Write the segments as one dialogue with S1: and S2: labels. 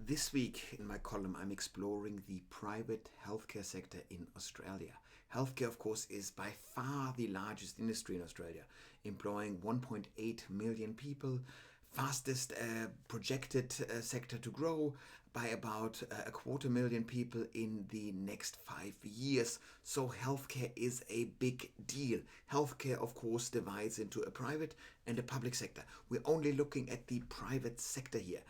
S1: This week in my column, I'm exploring the private healthcare sector in Australia. Healthcare, of course, is by far the largest industry in Australia, employing 1.8 million people, fastest projected sector to grow by about 250,000 people in the next 5 years. So healthcare is a big deal. Healthcare, of course, divides into a private and a public sector. We're only looking at the private sector here.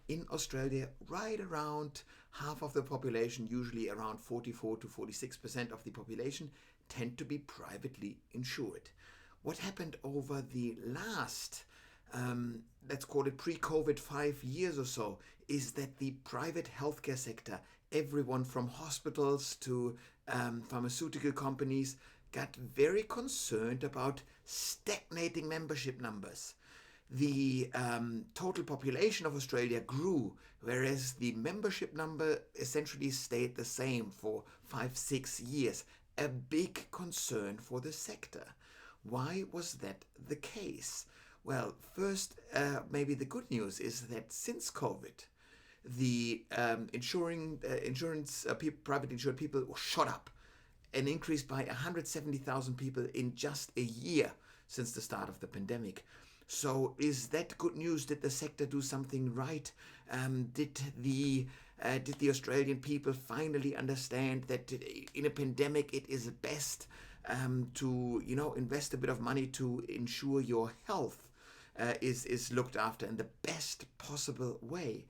S1: In Australia, right around half of the population, usually around 44 to 46% of the population, tend to be privately insured. What happened over the last, let's call it pre-COVID 5 years or so, is that the private healthcare sector, everyone from hospitals to pharmaceutical companies, got very concerned about stagnating membership numbers. The total population of Australia grew, whereas the membership number essentially stayed the same for 5-6 years. A big concern for the sector. Why was that the case? Well, first, maybe the good news is that since COVID, the private insured people shot up, an increase by 170,000 people in just a year since the start of the pandemic. So is that good news? Did the sector do something right? Did the Australian people finally understand that in a pandemic it is best to invest a bit of money to ensure your health is looked after in the best possible way?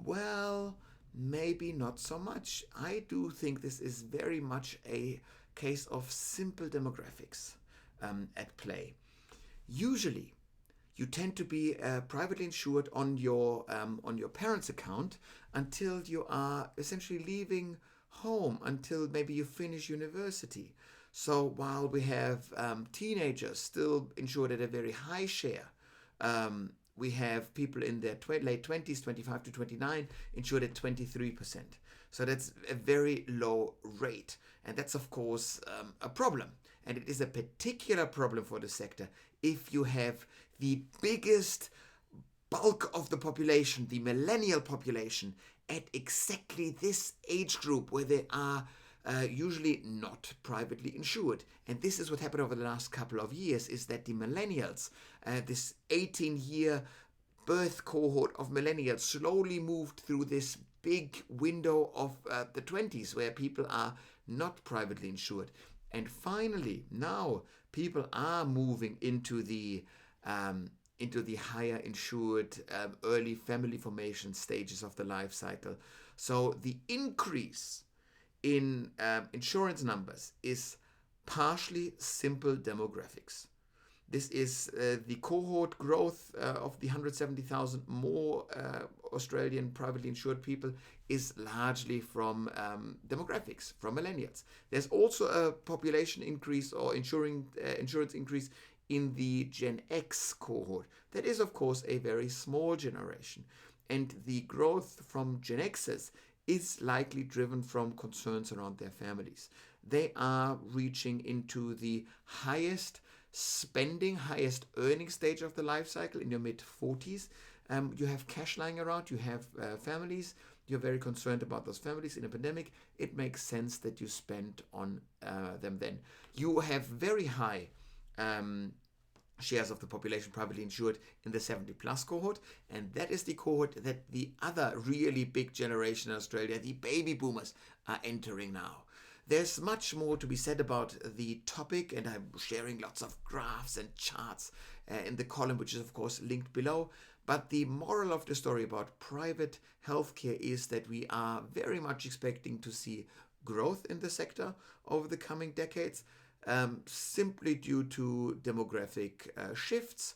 S1: Well, maybe not so much. I do think this is very much a case of simple demographics at play. Usually, you tend to be privately insured on your parents' account until you are essentially leaving home, until maybe you finish university. So while we have teenagers still insured at a very high share, we have people in their late 20s, 25 to 29, insured at 23%. So that's a very low rate. And that's, of course, a problem. And it is a particular problem for the sector if you have the biggest bulk of the population, the millennial population, at exactly this age group where they are usually not privately insured. And this is what happened over the last couple of years, is that the millennials, this 18-year birth cohort of millennials, slowly moved through this big window of the 20s where people are not privately insured. And finally, now people are moving into the higher insured early family formation stages of the life cycle. So the increase in insurance numbers is partially simple demographics. This is the cohort growth of the 170,000 more Australian privately insured people is largely from demographics, from millennials. There's also a population increase or insurance increase in the Gen X cohort. That is, of course, a very small generation. And the growth from Gen Xers is likely driven from concerns around their families. They are reaching into the highest spending, highest earning stage of the life cycle in your mid-40s. You have cash lying around, you have families, you're very concerned about those families in a pandemic. It makes sense that you spend on them then. You have very high shares of the population privately insured in the 70 plus cohort, and that is the cohort that the other really big generation in Australia, the baby boomers, are entering now. There's much more to be said about the topic, and I'm sharing lots of graphs and charts in the column, which is of course linked below. But the moral of the story about private healthcare is that we are very much expecting to see growth in the sector over the coming decades, simply due to demographic shifts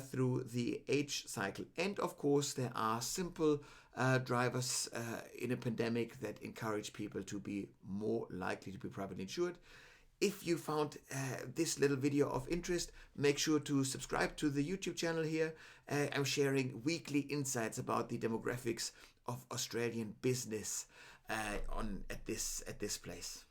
S1: through the age cycle. And of course, there are simple drivers in a pandemic that encourage people to be more likely to be privately insured. If you found this little video of interest, make sure to subscribe to the YouTube channel here. I'm sharing weekly insights about the demographics of Australian business at this place.